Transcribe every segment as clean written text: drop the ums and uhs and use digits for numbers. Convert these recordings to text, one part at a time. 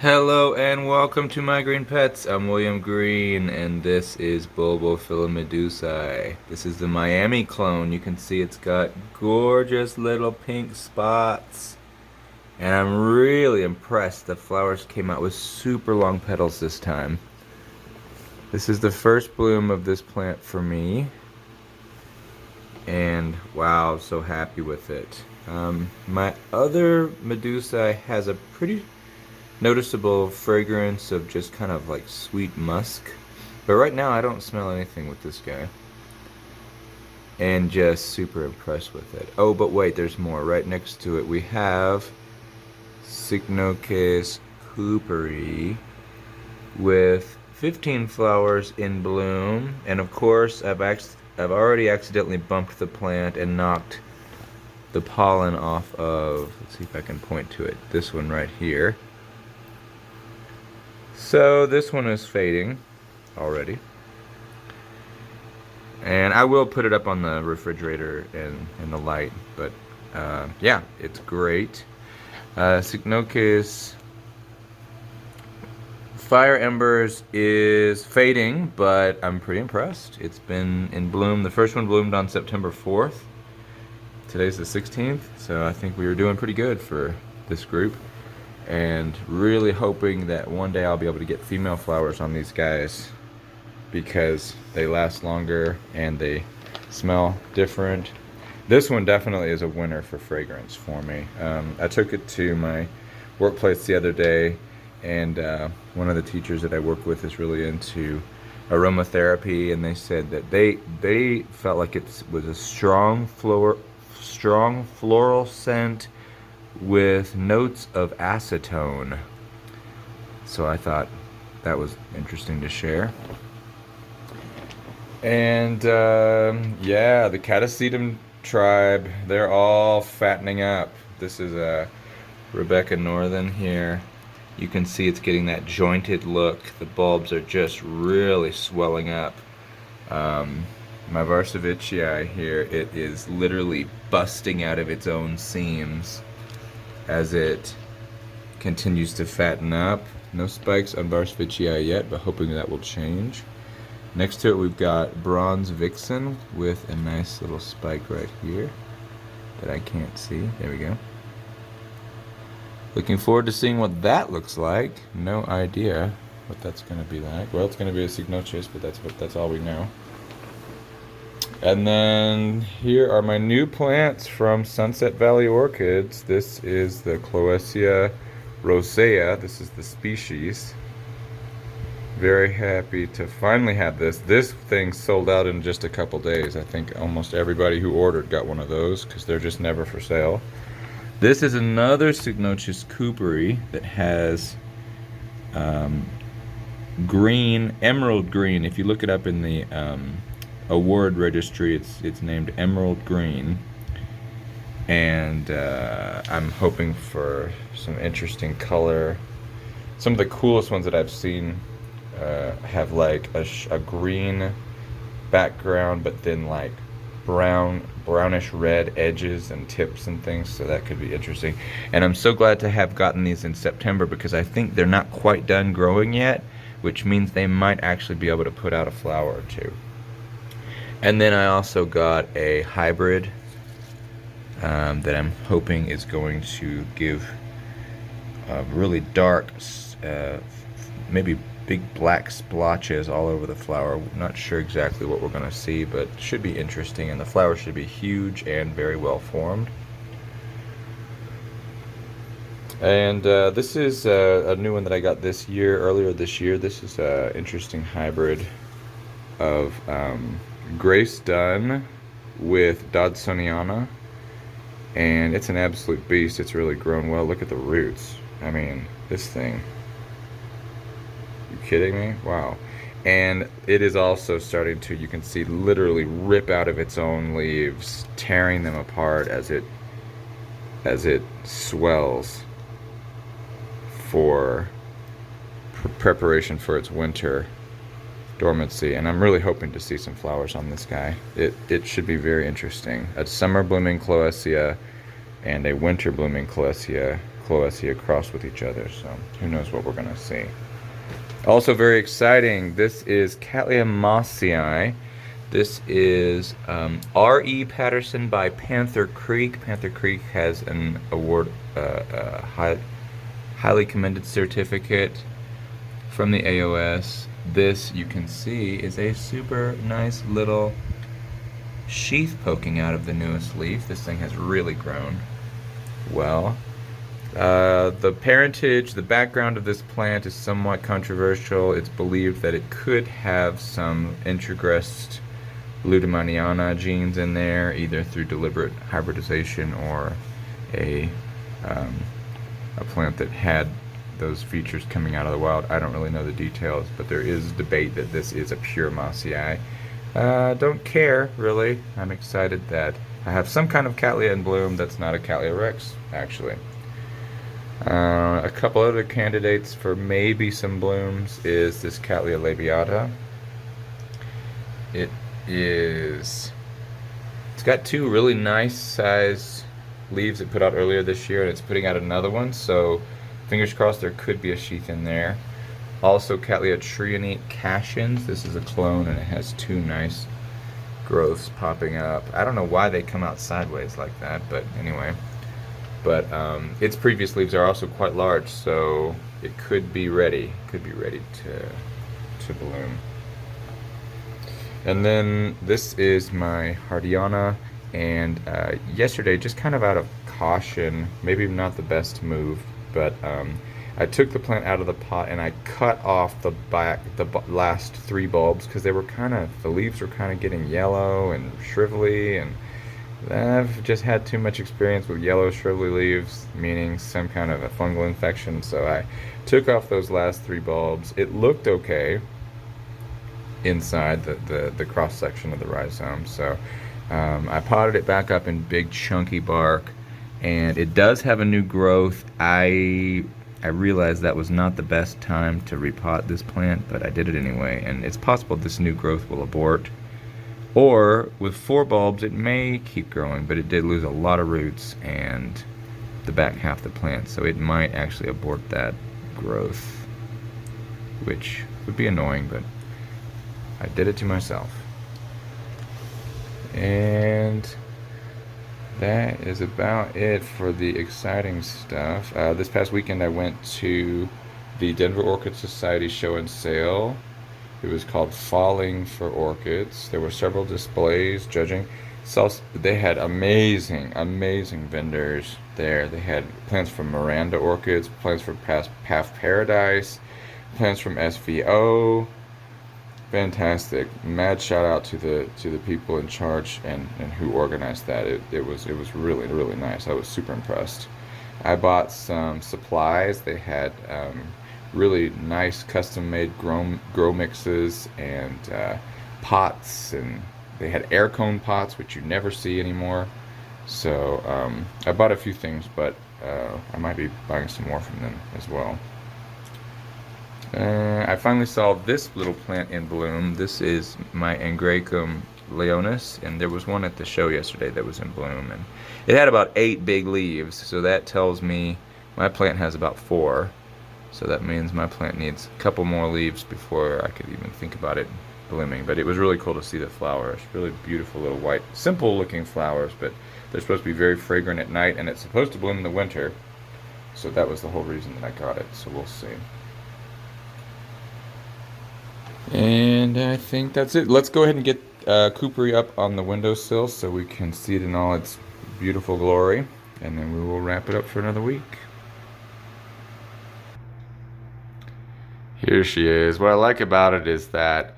Hello and welcome to my green pets. I'm William Green and this is Bulbophyllum medusae. This is the Miami clone. You can see it's got gorgeous little pink spots. And I'm really impressed. The flowers came out with super long petals this time. This is the first bloom of this plant for me. And wow, I'm so happy with it. My other medusae has a pretty noticeable fragrance of just kind of like sweet musk. But right now I don't smell anything with this guy. And just super impressed with it. Oh, but wait, there's more. Right next to it we have Cycnoches Cooperi with 15 flowers in bloom. And of course I've already accidentally bumped the plant and knocked the pollen off of, let's see if I can point to it, this one right here. So this one is fading already. And I will put it up on the refrigerator in the light, but yeah, it's great. Cycnoches Fire Embers is fading, but I'm pretty impressed. It's been in bloom. The first one bloomed on September 4th. Today's the 16th, so I think we were doing pretty good for this group. And really hoping that one day I'll be able to get female flowers on these guys because they last longer and they smell different. This one definitely is a winner for fragrance for me. I took it to my workplace the other day, and one of the teachers that I work with is really into aromatherapy, and they said that they felt like it was a strong floral scent with notes of acetone. So I thought that was interesting to share. And yeah, the Catasetum tribe, they're all fattening up. This is a Rebecca Northern here. You can see it's getting that jointed look. The bulbs are just really swelling up. My Varsavicii here, it is literally busting out of its own seams as it continues to fatten up. No spikes on Varsavicii yet, but hoping that will change. Next to it we've got Bronze Vixen with a nice little spike right here that I can't see. There we go. Looking forward to seeing what that looks like. No idea what that's going to be like. Well, it's going to be a Cycnoches, but that's all we know. And then here are my new plants from Sunset Valley Orchids. This is the Cloecia rosea. This is the species. Very happy to finally have this. This thing sold out in just a couple days. I think almost everybody who ordered got one of those because they're just never for sale. This is another Cycnoches Cooperi that has green, emerald green. If you look it up in the award registry, it's named Emerald Green, and I'm hoping for some interesting color. Some of the coolest ones that I've seen have like a green background, but then like brownish red edges and tips and things, so that could be interesting. And I'm so glad to have gotten these in September because I think they're not quite done growing yet, which means they might actually be able to put out a flower or two. And then I also got a hybrid that I'm hoping is going to give really dark, maybe big black splotches all over the flower. Not sure exactly what we're going to see, but should be interesting, and the flower should be huge and very well formed. And this is a new one that I got earlier this year. This is an interesting hybrid of Grace Dunn with Dodsoniana, and it's an absolute beast. It's really grown well. Look at the roots. I mean, this thing. You kidding me? Wow. And it is also starting to, you can see, literally rip out of its own leaves, tearing them apart as it swells for preparation for its winter dormancy. And I'm really hoping to see some flowers on this guy. It should be very interesting. A summer blooming Cloecia and a winter blooming Cloecia cloacae crossed with each other, so who knows what we're going to see. Also very exciting, this is Cattleya mossiae. This is R.E. Patterson by Panther Creek. Panther Creek has an award, highly commended certificate from the AOS. This, you can see, is a super nice little sheath poking out of the newest leaf. This thing has really grown well. The parentage, the background of this plant is somewhat controversial. It's believed that it could have some introgressed Ludomaniana genes in there, either through deliberate hybridization or a plant that had those features coming out of the wild. I don't really know the details, but there is debate that this is a pure mossiae. Don't care, really. I'm excited that I have some kind of Cattleya in bloom that's not a Cattleya rex, actually. A couple other candidates for maybe some blooms is this Cattleya labiata. It's got two really nice size leaves it put out earlier this year, and it's putting out another one, so fingers crossed there could be a sheath in there. Also Cattleya trianae cashins. This is a clone and it has two nice growths popping up. I don't know why they come out sideways like that, but anyway. But its previous leaves are also quite large, so it could be ready. To bloom. And then this is my Hardyana, and yesterday, just kind of out of caution, maybe not the best move, but I took the plant out of the pot and I cut off the last 3 bulbs because they were the leaves were kind of getting yellow and shrivelly, and I've just had too much experience with yellow shrivelly leaves, meaning some kind of a fungal infection, so I took off those last 3 bulbs. It looked okay inside the cross section of the rhizome, so I potted it back up in big chunky bark, and it does have a new growth. I realized that was not the best time to repot this plant, but I did it anyway, and it's possible this new growth will abort. Or with 4 bulbs it may keep growing, but it did lose a lot of roots and the back half of the plant, so it might actually abort that growth, which would be annoying, but I did it to myself. And that is about it for the exciting stuff. This past weekend I went to the Denver Orchid Society show and sale. It was called Falling for Orchids. There were several displays judging. They had amazing vendors there. They had plants from Miranda Orchids, plants from Path Paradise, plants from SVO. Fantastic. Mad shout out to the people in charge and who organized that. It was really nice. I was super impressed. I bought some supplies. They had really nice custom made grow mixes and pots, and they had air cone pots, which you never see anymore. So I bought a few things, but I might be buying some more from them as well. I finally saw this little plant in bloom. This is my Angraecum leonis, and there was one at the show yesterday that was in bloom, and it had about 8 big leaves, so that tells me my plant has about 4. So that means my plant needs a couple more leaves before I could even think about it blooming. But it was really cool to see the flowers. Really beautiful little white, simple looking flowers, but they're supposed to be very fragrant at night, and it's supposed to bloom in the winter. So that was the whole reason that I got it, so we'll see. And I think that's it. Let's go ahead and get Cooperi up on the windowsill so we can see it in all its beautiful glory, and then we will wrap it up for another week. Here she is. What I like about it is that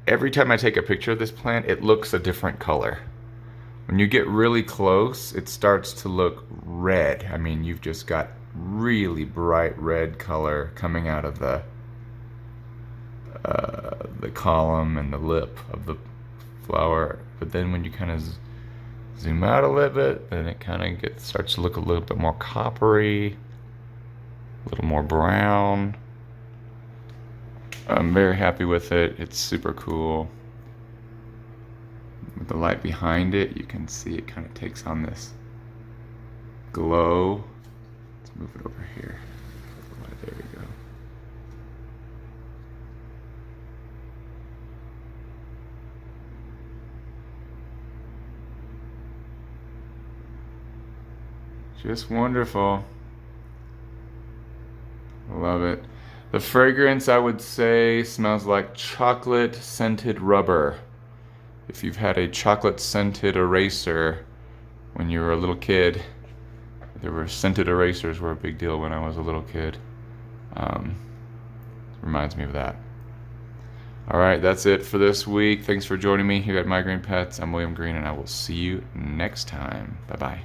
every time I take a picture of this plant, it looks a different color. When you get really close, it starts to look red. I mean, you've just got really bright red color coming out of the column and the lip of the flower. But then when you kind of zoom out a little bit, then it kind of starts to look a little bit more coppery, a little more brown. I'm very happy with it. It's super cool. With the light behind it, you can see it kind of takes on this glow. Let's move it over here. There we go. Just wonderful. Love it. The fragrance, I would say, smells like chocolate scented rubber. If you've had a chocolate scented eraser when you were a little kid, scented erasers were a big deal when I was a little kid. Reminds me of that. All right, that's it for this week. Thanks for joining me here at My Green Pets. I'm William Green, and I will see you next time. Bye-bye.